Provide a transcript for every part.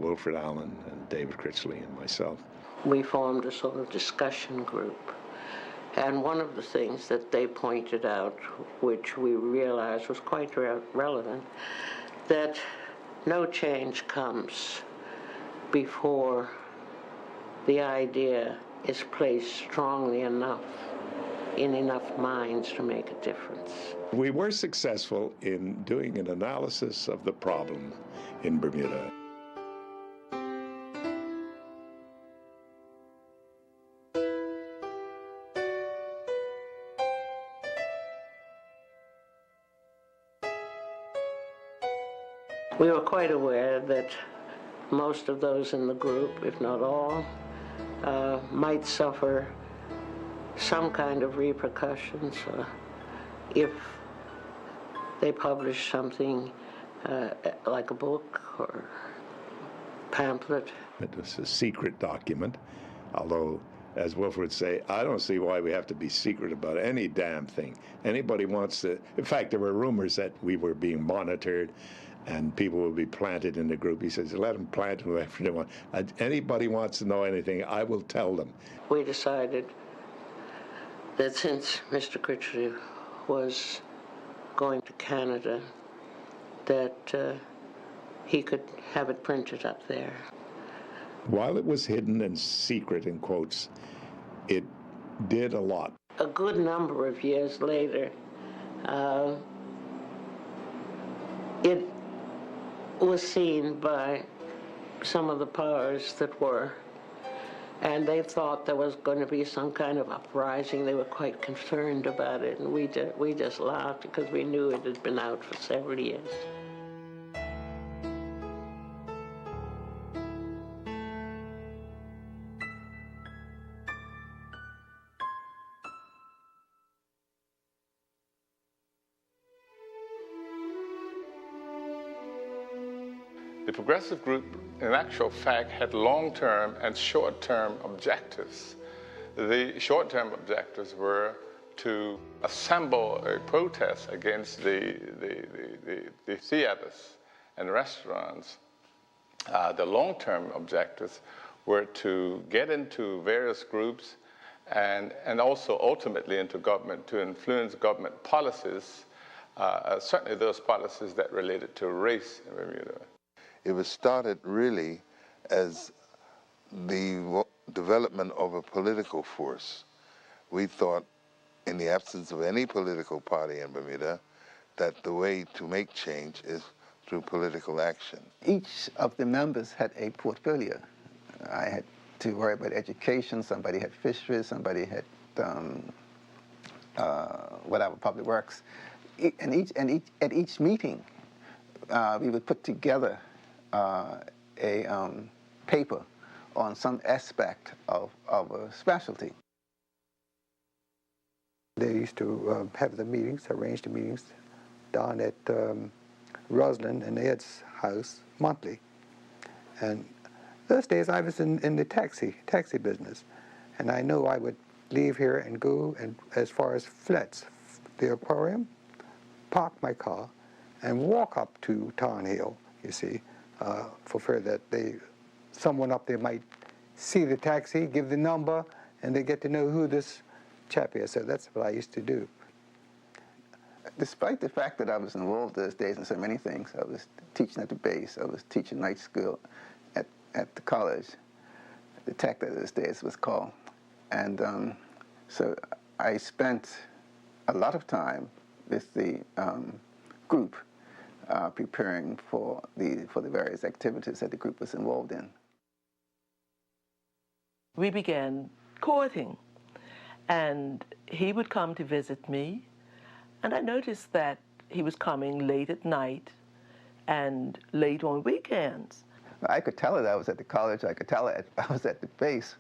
Wilfred Allen and David Critchley and myself. We formed a sort of discussion group. And one of the things that they pointed out, which we realized was quite relevant, that no change comes before the idea is placed strongly enough in enough minds to make a difference. We were successful in doing an analysis of the problem in Bermuda. We were quite aware that most of those in the group, if not all, might suffer some kind of repercussions if they publish something like a book or pamphlet. It was a secret document, although, as Wilfred would say, I don't see why we have to be secret about any damn thing. Anybody wants to, in fact, there were rumors that we were being monitored and people would be planted in the group. He says, let them plant whoever they want. Anybody wants to know anything, I will tell them. We decided that since Mr. Critchley was going to Canada, that he could have it printed up there. While it was hidden and secret, in quotes, it did a lot. A good number of years later, it was seen by some of the powers that were, and they thought there was going to be some kind of uprising. They were quite concerned about it, and we just laughed because we knew it had been out for several years. The Progressive Group, in actual fact, had long-term and short-term objectives. The short-term objectives were to assemble a protest against the theaters and restaurants. The long-term objectives were to get into various groups and also ultimately into government, to influence government policies, certainly those policies that related to race in Bermuda. It was started really as the development of a political force. We thought, in the absence of any political party in Bermuda, that the way to make change is through political action. Each of the members had a portfolio. I had to worry about education, somebody had fisheries, somebody had whatever, public works. At each meeting, we would put together a paper on some aspect of a specialty. They used to have the meetings, arrange the meetings down at Roslyn and Ed's house monthly. And those days I was in the taxi business. And I know I would leave here and go and as far as Flet's, the aquarium, park my car, and walk up to Tarn Hill, you see, for fear that someone up there might see the taxi, give the number, and they get to know who this chap is. So that's what I used to do. Despite the fact that I was involved those days in so many things, I was teaching at the base, I was teaching night school at the college, the tech that those days was called. And so I spent a lot of time with the group preparing for the various activities that the group was involved in. We began courting, and he would come to visit me, and I noticed that he was coming late at night and late on weekends. I could tell her that I was at the college, I could tell her I was at the base,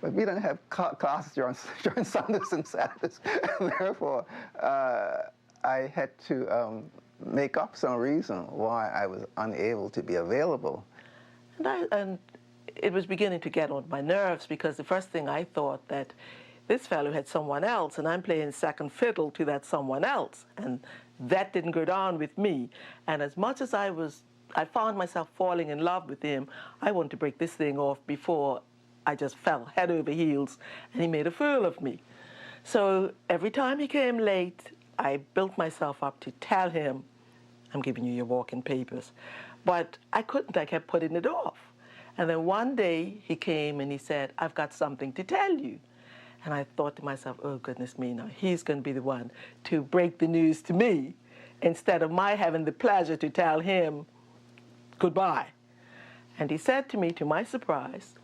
but we didn't have classes during Sundays and Saturdays. Therefore, I had to make up some reason why I was unable to be available. And it was beginning to get on my nerves, because the first thing I thought that this fellow had someone else, and I'm playing second fiddle to that someone else, and that didn't go down with me. And as much as I was I found myself falling in love with him. I wanted to break this thing off before I just fell head over heels, and he made a fool of me. So every time he came late, I built myself up to tell him, I'm giving you your walking papers. But I couldn't. I kept putting it off. And then one day he came and he said, I've got something to tell you. And I thought to myself, oh, goodness me, now he's going to be the one to break the news to me instead of my having the pleasure to tell him goodbye. And he said to me, to my surprise,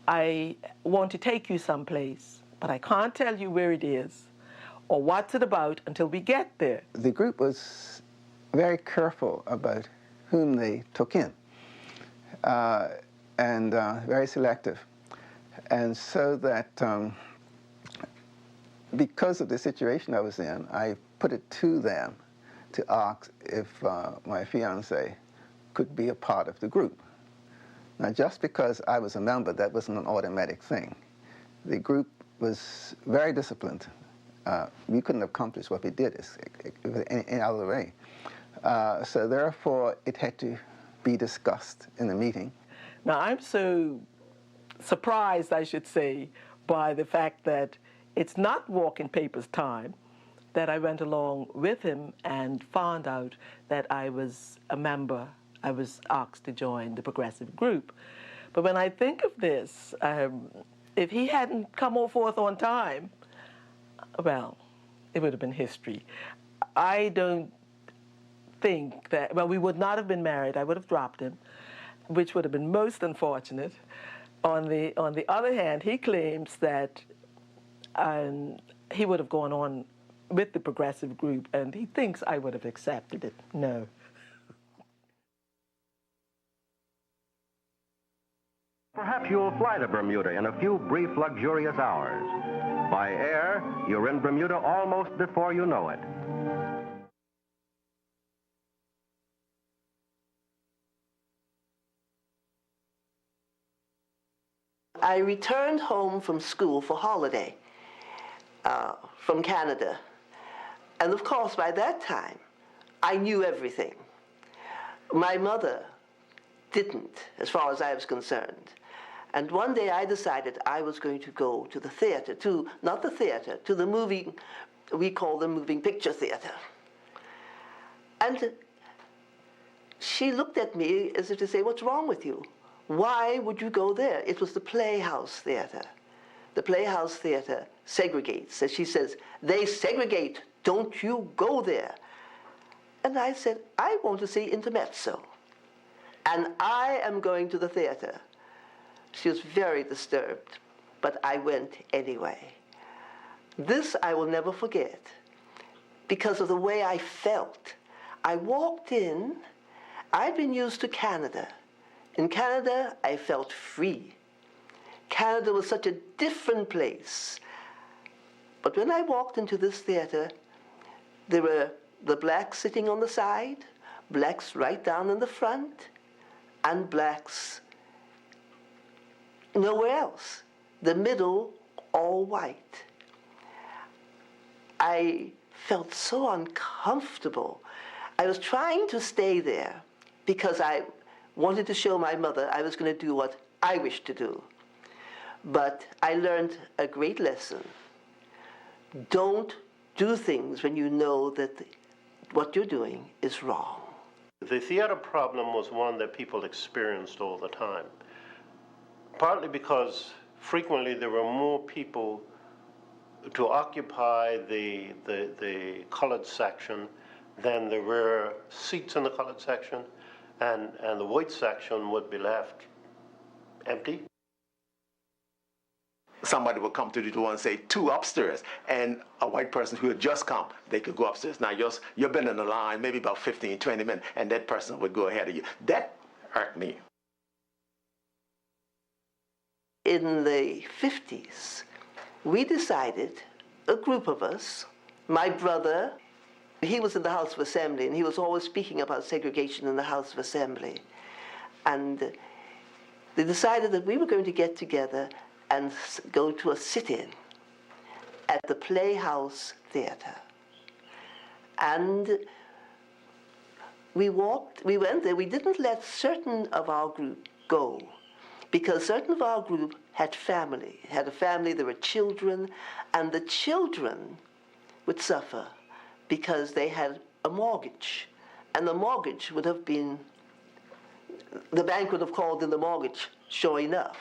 I want to take you someplace, but I can't tell you where it is or what's it about until we get there. The group was very careful about whom they took in, and very selective. And so that because of the situation I was in, I put it to them to ask if my fiancée could be a part of the group. Now, just because I was a member, that wasn't an automatic thing. The group was very disciplined. We couldn't accomplish what we did in any other way. So therefore, it had to be discussed in the meeting. Now, I'm so surprised, I should say, by the fact that it's not walking papers time, that I went along with him and found out that I was a member. I was asked to join the progressive group. But when I think of this, if he hadn't come forth on time, well, it would have been history. I don't think that, well, we would not have been married. I would have dropped him, which would have been most unfortunate. On the other hand, he claims that he would have gone on with the progressive group, and he thinks I would have accepted it. No. Perhaps you'll fly to Bermuda in a few brief, luxurious hours. By air, you're in Bermuda almost before you know it. I returned home from school for holiday from Canada. And of course, by that time, I knew everything. My mother didn't, as far as I was concerned. And one day I decided I was going to go to the theater, not the theater, to the movie, we call the moving picture theater. And she looked at me as if to say, what's wrong with you? Why would you go there? It was the Playhouse Theater. The Playhouse Theater segregates. As she says, they segregate, don't you go there. And I said, I want to see Intermezzo. And I am going to the theater. She was very disturbed, but I went anyway. This I will never forget because of the way I felt. I walked in, I'd been used to Canada. In Canada, I felt free. Canada was such a different place. But when I walked into this theater, there were the blacks sitting on the side, blacks right down in the front, and blacks nowhere else. The middle, all white. I felt so uncomfortable. I was trying to stay there because I wanted to show my mother I was going to do what I wished to do. But I learned a great lesson. Don't do things when you know that what you're doing is wrong. The theater problem was one that people experienced all the time, partly because frequently there were more people to occupy the colored section than there were seats in the colored section, and the white section would be left empty. Somebody would come to the door and say, 2 upstairs, and a white person who had just come, they could go upstairs. Now, you've been in the line maybe about 15, 20 minutes, and that person would go ahead of you. That hurt me. In the 50s, we decided, a group of us, my brother, he was in the House of Assembly, and he was always speaking about segregation in the House of Assembly. And they decided that we were going to get together and go to a sit-in at the Playhouse Theater. And we went there, we didn't let certain of our group go, because certain of our group had a family, there were children, and the children would suffer because they had a mortgage, and the mortgage would have been, the bank would have called in the mortgage, sure enough.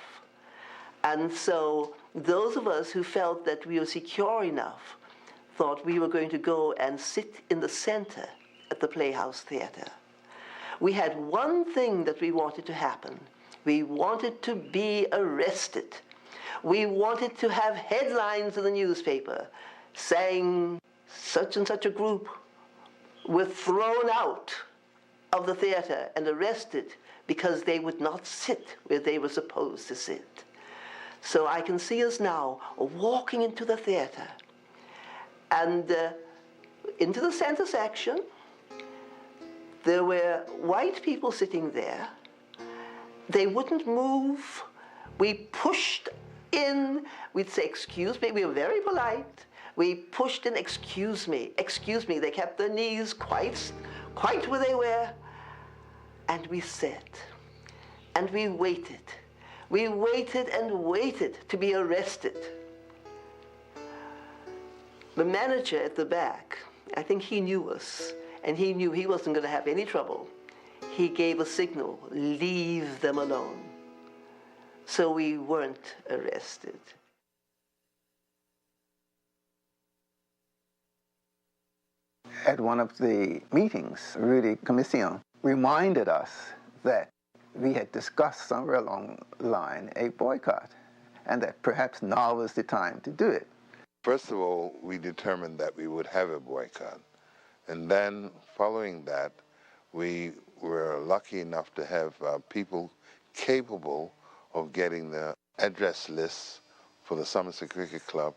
And so those of us who felt that we were secure enough thought we were going to go and sit in the center at the Playhouse Theater. We had one thing that we wanted to happen. We wanted to be arrested. We wanted to have headlines in the newspaper saying such and such a group were thrown out of the theater and arrested because they would not sit where they were supposed to sit. So I can see us now walking into the theater, and into the center section, there were white people sitting there. They wouldn't move. We pushed in. We'd say, excuse me. We were very polite. We pushed in, excuse me, excuse me. They kept their knees quite where they were. And we sat. And we waited. We waited and waited to be arrested. The manager at the back, I think he knew us, and he knew he wasn't going to have any trouble. He gave a signal, leave them alone. So we weren't arrested. At one of the meetings, Rudy Commission reminded us that we had discussed somewhere along the line a boycott, and that perhaps now was the time to do it. First of all, we determined that we would have a boycott. And then, following that, we were lucky enough to have people capable of getting the address lists for the Somerset Cricket Club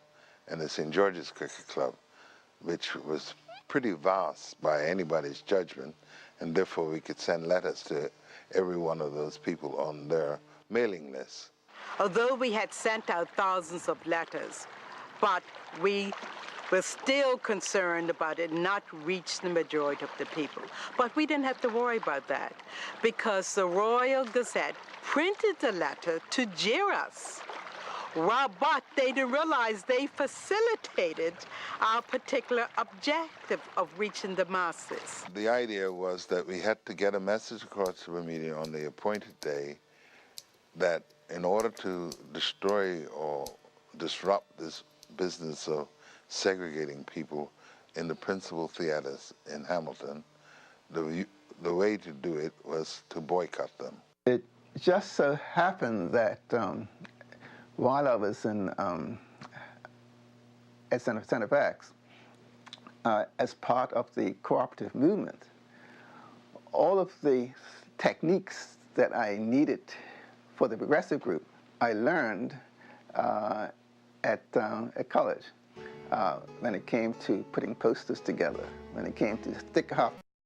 and the St. George's Cricket Club, which was pretty vast by anybody's judgment, and therefore we could send letters to every one of those people on their mailing list. Although we had sent out thousands of letters, but we were still concerned about it not reach the majority of the people. But we didn't have to worry about that, because the Royal Gazette printed the letter to jeer us. Well, but they didn't realize they facilitated our particular objective of reaching the masses. The idea was that we had to get a message across to the media on the appointed day that in order to destroy or disrupt this business of segregating people in the principal theaters in Hamilton, the way to do it was to boycott them. It just so happened that while I was in at Center X, as part of the cooperative movement, all of the techniques that I needed for the progressive group, I learned at college. When it came to putting posters together, when it came to stick